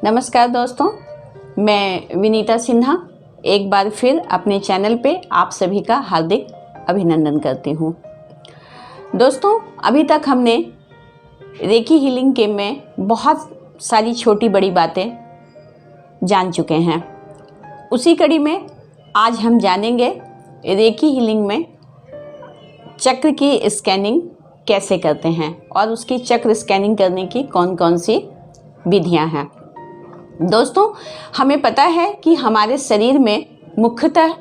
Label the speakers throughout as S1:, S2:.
S1: नमस्कार दोस्तों, मैं विनीता सिन्हा एक बार फिर अपने चैनल पे आप सभी का हार्दिक अभिनंदन करती हूँ। दोस्तों, अभी तक हमने रेकी हीलिंग के में बहुत सारी छोटी बड़ी बातें जान चुके हैं। उसी कड़ी में आज हम जानेंगे रेकी हीलिंग में चक्र की स्कैनिंग कैसे करते हैं और उसकी चक्र स्कैनिंग करने की कौन कौन सी विधियां हैं। दोस्तों, हमें पता है कि हमारे शरीर में मुख्यतः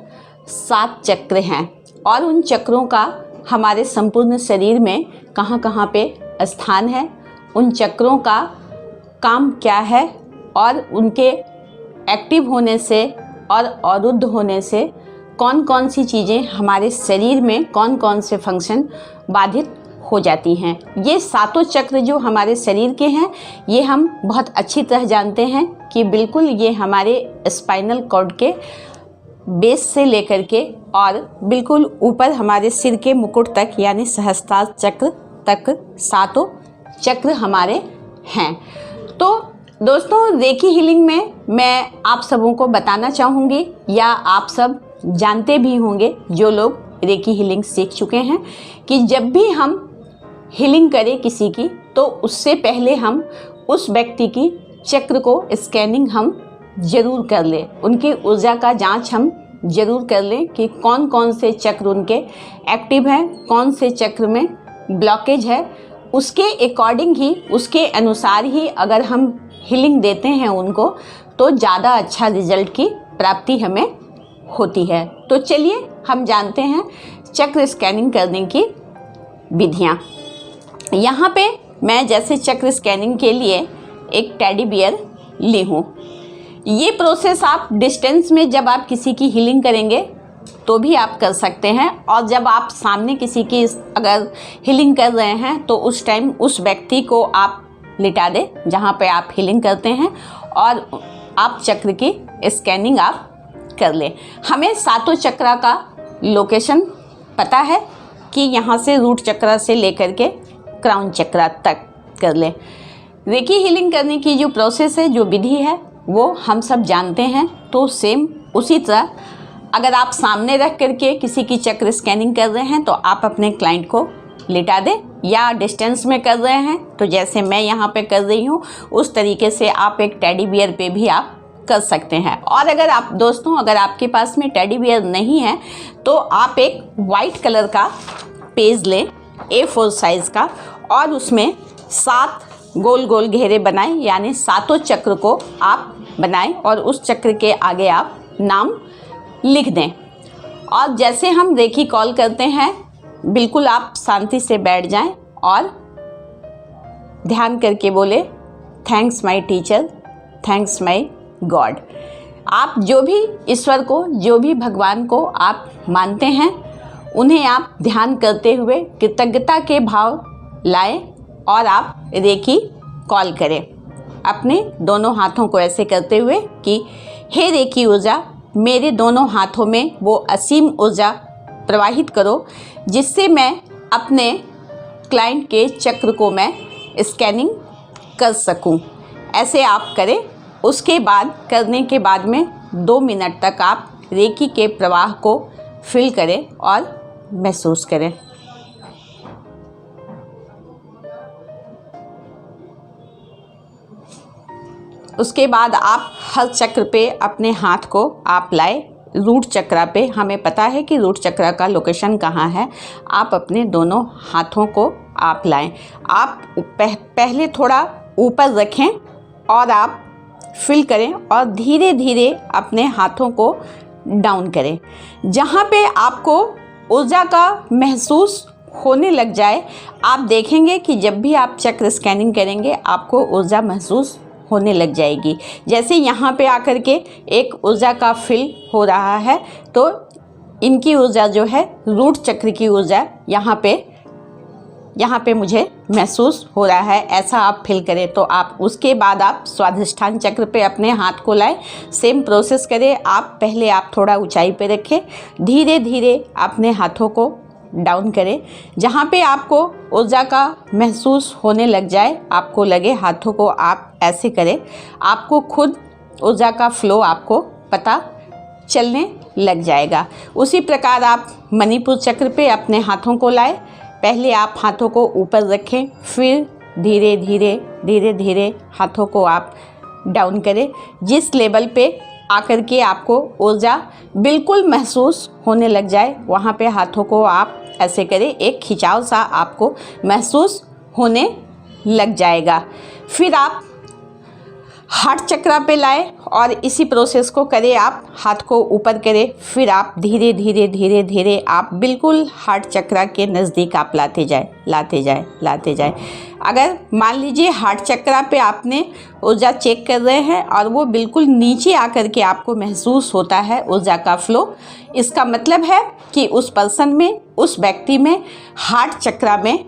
S1: 7 चक्र हैं और उन चक्रों का हमारे संपूर्ण शरीर में कहाँ कहाँ पे स्थान है, उन चक्रों का काम क्या है और उनके एक्टिव होने से और अवरुद्ध होने से कौन कौन सी चीज़ें हमारे शरीर में कौन कौन से फंक्शन बाधित हो जाती हैं। ये 7 चक्र जो हमारे शरीर के हैं, ये हम बहुत अच्छी तरह जानते हैं कि बिल्कुल ये हमारे स्पाइनल कॉर्ड के बेस से लेकर के और बिल्कुल ऊपर हमारे सिर के मुकुट तक यानी सहस्त्रार चक्र तक 7 चक्र हमारे हैं। तो दोस्तों, रेकी हीलिंग में मैं आप सबों को बताना चाहूँगी या आप सब जानते भी होंगे जो लोग रेकी हीलिंग सीख चुके हैं कि जब भी हम हीलिंग करें किसी की तो उससे पहले हम उस व्यक्ति की चक्र को स्कैनिंग हम ज़रूर कर लें, उनकी ऊर्जा का जांच हम ज़रूर कर लें कि कौन कौन से चक्र उनके एक्टिव हैं, कौन से चक्र में ब्लॉकेज है। उसके अकॉर्डिंग ही, उसके अनुसार ही अगर हम हीलिंग देते हैं उनको तो ज़्यादा अच्छा रिजल्ट की प्राप्ति हमें होती है। तो चलिए हम जानते हैं चक्र स्कैनिंग करने की विधियाँ। यहाँ पे मैं जैसे चक्र स्कैनिंग के लिए एक टेडी बियर ली हूँ। ये प्रोसेस आप डिस्टेंस में जब आप किसी की हीलिंग करेंगे तो भी आप कर सकते हैं और जब आप सामने किसी की अगर हीलिंग कर रहे हैं तो उस टाइम उस व्यक्ति को आप लिटा दें जहाँ पे आप हीलिंग करते हैं और आप चक्र की स्कैनिंग आप कर लें। हमें 7 चक्रा का लोकेशन पता है कि यहाँ से रूट चक्रा से लेकर के क्राउन चक्रा तक कर लें। रेकी हीलिंग करने की जो प्रोसेस है, जो विधि है, वो हम सब जानते हैं। तो सेम उसी तरह अगर आप सामने रख करके किसी की चक्र स्कैनिंग कर रहे हैं तो आप अपने क्लाइंट को लिटा दें, या डिस्टेंस में कर रहे हैं तो जैसे मैं यहाँ पे कर रही हूँ उस तरीके से आप एक टेडी बियर पे भी आप कर सकते हैं। और अगर आप दोस्तों, अगर आपके पास में टेडी बियर नहीं है तो आप एक वाइट कलर का पेज लें A4 साइज़ का और उसमें 7 गोल गोल घेरे बनाएं, यानी 7 चक्र को आप बनाएं और उस चक्र के आगे आप नाम लिख दें। और जैसे हम रेकी कॉल करते हैं बिल्कुल आप शांति से बैठ जाएं और ध्यान करके बोले, thanks my teacher, thanks my God. आप जो भी ईश्वर को, जो भी भगवान को आप मानते हैं उन्हें आप ध्यान करते हुए कृतज्ञता के भाव लाएं और आप रेकी कॉल करें अपने दोनों हाथों को ऐसे करते हुए कि हे रेकी ऊर्जा, मेरे दोनों हाथों में वो असीम ऊर्जा प्रवाहित करो जिससे मैं अपने क्लाइंट के चक्र को मैं स्कैनिंग कर सकूं। ऐसे आप करें। उसके बाद करने के बाद में 2 मिनट तक आप रेकी के प्रवाह को फील करें और महसूस करें। उसके बाद आप हर चक्र पे अपने हाथ को आप लाए। रूट चक्रा पे हमें पता है कि रूट चक्रा का लोकेशन कहाँ है। आप अपने दोनों हाथों को आप लाएं। आप पहले थोड़ा ऊपर रखें और आप फील करें और धीरे धीरे अपने हाथों को डाउन करें। जहाँ पे आपको ऊर्जा का महसूस होने लग जाए, आप देखेंगे कि जब भी आप चक्र स्कैनिंग करेंगे आपको ऊर्जा महसूस होने लग जाएगी। जैसे यहाँ पे आकर के एक ऊर्जा का फील हो रहा है तो इनकी ऊर्जा जो है, रूट चक्र की ऊर्जा यहाँ पे मुझे महसूस हो रहा है, ऐसा आप फील करें। तो आप उसके बाद आप स्वाधिष्ठान चक्र पे अपने हाथ को लाएं। सेम प्रोसेस करें। आप पहले आप थोड़ा ऊंचाई पे रखें, धीरे धीरे अपने हाथों को डाउन करें। जहाँ पे आपको ऊर्जा का महसूस होने लग जाए, आपको लगे हाथों को आप ऐसे करें, आपको खुद ऊर्जा का फ्लो आपको पता चलने लग जाएगा। उसी प्रकार आप मणिपुर चक्र पे अपने हाथों को लाएं। पहले आप हाथों को ऊपर रखें, फिर धीरे धीरे धीरे धीरे हाथों को आप डाउन करें। जिस लेवल पे आकर के आपको ऊर्जा बिल्कुल महसूस होने लग जाए, वहाँ पे हाथों को आप ऐसे करें, एक खिंचाव सा आपको महसूस होने लग जाएगा। फिर आप हार्ट चक्रा पे लाएं और इसी प्रोसेस को करें। आप हाथ को ऊपर करें, फिर आप धीरे धीरे धीरे धीरे आप बिल्कुल हार्ट चक्रा के नज़दीक आप लाते जाए। अगर मान लीजिए हार्ट चक्रा पे आपने ऊर्जा चेक कर रहे हैं और वो बिल्कुल नीचे आकर के आपको महसूस होता है ऊर्जा का फ्लो, इसका मतलब है कि उस पर्सन में, उस व्यक्ति में हार्ट चक्रा में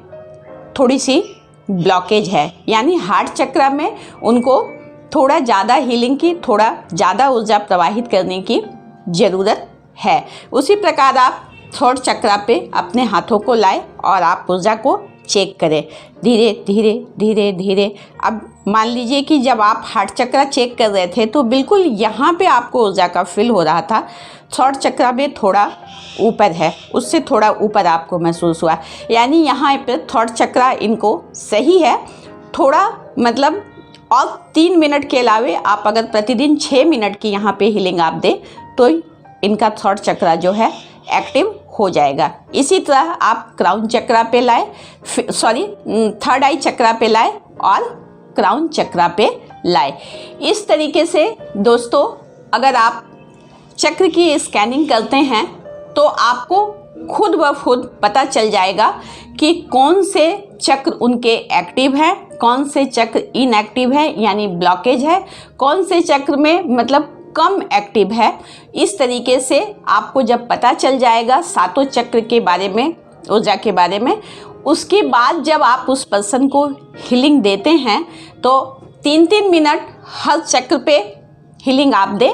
S1: थोड़ी सी ब्लॉकेज है। यानी हार्ट चक्रा में उनको थोड़ा ज़्यादा हीलिंग की, थोड़ा ज़्यादा ऊर्जा प्रवाहित करने की ज़रूरत है। उसी प्रकार आप थर्ड चक्रा पे अपने हाथों को लाएं और आप ऊर्जा को चेक करें धीरे धीरे धीरे धीरे। अब मान लीजिए कि जब आप हार्ट चक्रा चेक कर रहे थे तो बिल्कुल यहाँ पे आपको ऊर्जा का फील हो रहा था। थर्ड चक्रा में थोड़ा ऊपर है, उससे थोड़ा ऊपर आपको महसूस हुआ। यानी यहाँ पे थर्ड चक्रा इनको सही है, थोड़ा मतलब और 3 मिनट के अलावे आप अगर प्रतिदिन 6 मिनट की यहाँ पे हीलिंग आप दें तो इनका थर्ड चक्रा जो है एक्टिव हो जाएगा। इसी तरह आप क्राउन चक्रा पे लाए, थर्ड आई चक्रा पे लाए और क्राउन चक्रा पे लाए। इस तरीके से दोस्तों अगर आप चक्र की स्कैनिंग करते हैं तो आपको खुद ब खुद पता चल जाएगा कि कौन से चक्र उनके एक्टिव है, कौन से चक्र इनएक्टिव है यानी ब्लॉकेज है, कौन से चक्र में मतलब कम एक्टिव है। इस तरीके से आपको जब पता चल जाएगा सातों चक्र के बारे में, ऊर्जा के बारे में, उसके बाद जब आप उस पर्सन को हीलिंग देते हैं तो 3-3 मिनट हर चक्र पे हीलिंग आप दें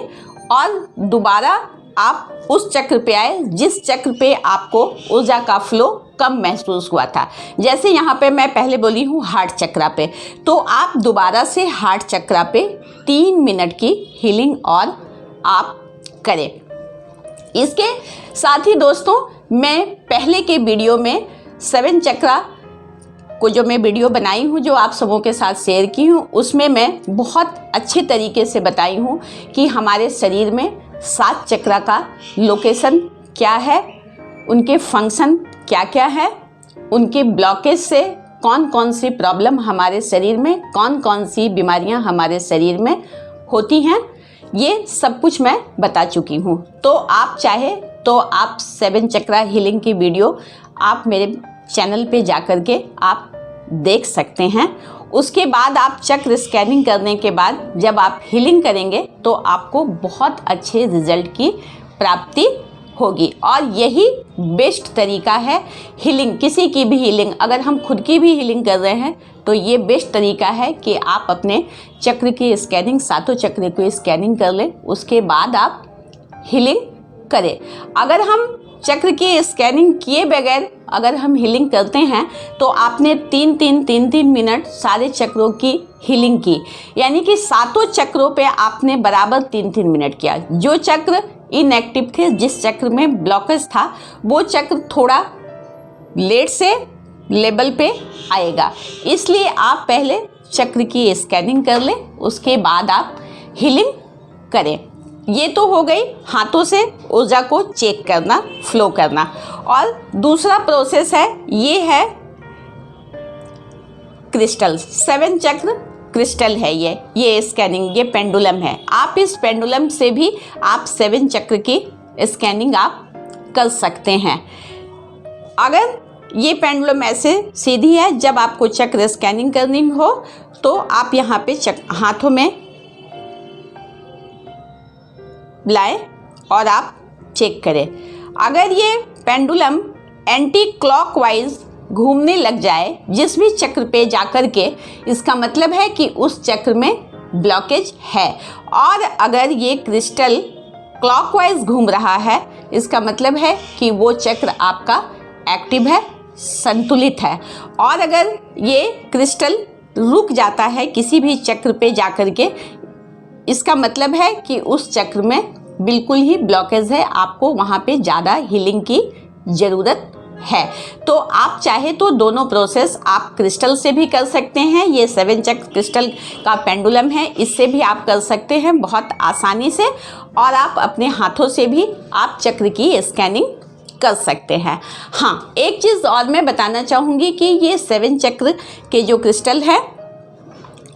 S1: और दोबारा आप उस चक्र पे आए जिस चक्र पे आपको ऊर्जा का फ्लो कम महसूस हुआ था। जैसे यहाँ पे मैं पहले बोली हूँ हार्ट चक्रा पे, तो आप दोबारा से हार्ट चक्रा पे 3 मिनट की हीलिंग और आप करें। इसके साथ ही दोस्तों मैं पहले के वीडियो में 7 चक्रा को जो मैं वीडियो बनाई हूँ, जो आप सबों के साथ शेयर की हूँ, उसमें मैं बहुत अच्छे तरीके से बताई हूँ कि हमारे शरीर में 7 चक्रा का लोकेशन क्या है, उनके फंक्शन क्या क्या है, उनके ब्लॉकेज से कौन कौन सी प्रॉब्लम हमारे शरीर में, कौन कौन सी बीमारियां हमारे शरीर में होती हैं, ये सब कुछ मैं बता चुकी हूँ। तो आप चाहे तो आप 7 चक्रा हीलिंग की वीडियो आप मेरे चैनल पे जा कर के आप देख सकते हैं। उसके बाद आप चक्र स्कैनिंग करने के बाद जब आप हीलिंग करेंगे तो आपको बहुत अच्छे रिजल्ट की प्राप्ति होगी। और यही बेस्ट तरीका है हीलिंग, किसी की भी हीलिंग, अगर हम खुद की भी हीलिंग कर रहे हैं तो ये बेस्ट तरीका है कि आप अपने चक्र की स्कैनिंग, सातों चक्र की स्कैनिंग कर लें, उसके बाद आप हीलिंग करें। अगर हम चक्र की स्कैनिंग किए बगैर अगर हम हीलिंग करते हैं तो आपने 3-3 मिनट सारे चक्रों की हीलिंग की, यानी कि सातों चक्रों पे आपने बराबर 3-3 मिनट किया। जो चक्र इनएक्टिव थे, जिस चक्र में ब्लॉकेज था, वो चक्र थोड़ा लेट से लेवल पे आएगा। इसलिए आप पहले चक्र की स्कैनिंग कर लें, उसके बाद आप हीलिंग करें। ये तो हो गई हाथों से ऊर्जा को चेक करना, फ्लो करना। और दूसरा प्रोसेस है, ये है क्रिस्टल। 7 चक्र क्रिस्टल है ये स्कैनिंग, ये पेंडुलम है। आप इस पेंडुलम से भी आप 7 चक्र की स्कैनिंग आप कर सकते हैं। अगर ये पेंडुलम ऐसे सीधी है, जब आपको चक्र स्कैनिंग करनी हो तो आप यहाँ पे हाथों में लाएं और आप चेक करें। अगर ये पेंडुलम एंटी क्लॉकवाइज घूमने लग जाए जिस भी चक्र पे जाकर के, इसका मतलब है कि उस चक्र में ब्लॉकेज है। और अगर ये क्रिस्टल क्लॉकवाइज घूम रहा है, इसका मतलब है कि वो चक्र आपका एक्टिव है, संतुलित है। और अगर ये क्रिस्टल रुक जाता है किसी भी चक्र पे जाकर के, इसका मतलब है कि उस चक्र में बिल्कुल ही ब्लॉकेज है, आपको वहाँ पे ज़्यादा हीलिंग की ज़रूरत है। तो आप चाहे तो दोनों प्रोसेस आप क्रिस्टल से भी कर सकते हैं। ये 7 चक्र क्रिस्टल का पेंडुलम है, इससे भी आप कर सकते हैं बहुत आसानी से। और आप अपने हाथों से भी आप चक्र की स्कैनिंग कर सकते हैं। हाँ, एक चीज़ और मैं बताना चाहूँगी कि ये 7 चक्र के जो क्रिस्टल है,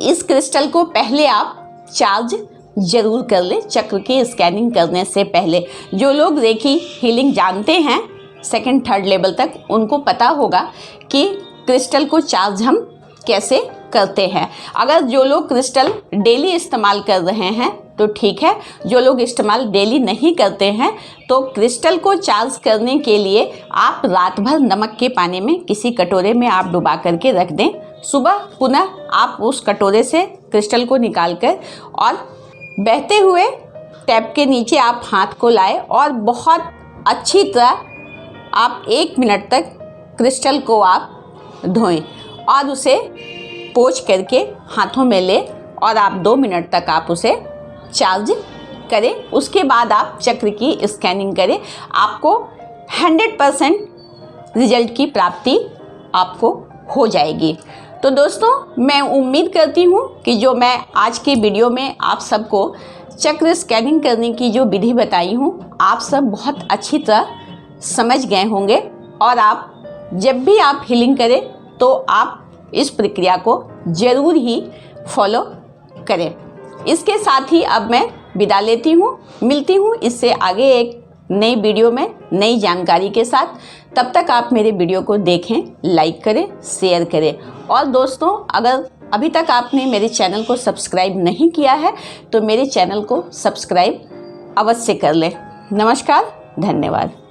S1: इस क्रिस्टल को पहले आप चार्ज ज़रूर कर लें चक्र की स्कैनिंग करने से पहले। जो लोग रेकी हीलिंग जानते हैं 2nd 3rd लेवल तक, उनको पता होगा कि क्रिस्टल को चार्ज हम कैसे करते हैं। अगर जो लोग क्रिस्टल डेली इस्तेमाल कर रहे हैं तो ठीक है, जो लोग इस्तेमाल डेली नहीं करते हैं तो क्रिस्टल को चार्ज करने के लिए आप रात भर नमक के पानी में किसी कटोरे में आप डुबा करके रख दें। सुबह पुनः आप उस कटोरे से क्रिस्टल को निकाल कर और बहते हुए टैप के नीचे आप हाथ को लाएं और बहुत अच्छी तरह आप 1 मिनट तक क्रिस्टल को आप धोएं और उसे पोंछ करके हाथों में लें और आप 2 मिनट तक आप उसे चार्ज करें। उसके बाद आप चक्र की स्कैनिंग करें, आपको 100% रिजल्ट की प्राप्ति आपको हो जाएगी। तो दोस्तों, मैं उम्मीद करती हूँ कि जो मैं आज के वीडियो में आप सबको चक्र स्कैनिंग करने की जो विधि बताई हूँ, आप सब बहुत अच्छी तरह समझ गए होंगे। और आप जब भी आप हीलिंग करें तो आप इस प्रक्रिया को ज़रूर ही फॉलो करें। इसके साथ ही अब मैं विदा लेती हूँ, मिलती हूँ इससे आगे एक नई वीडियो में नई जानकारी के साथ। तब तक आप मेरे वीडियो को देखें, लाइक करें, शेयर करें। और दोस्तों, अगर अभी तक आपने मेरे चैनल को सब्सक्राइब नहीं किया है तो मेरे चैनल को सब्सक्राइब अवश्य कर लें। नमस्कार, धन्यवाद।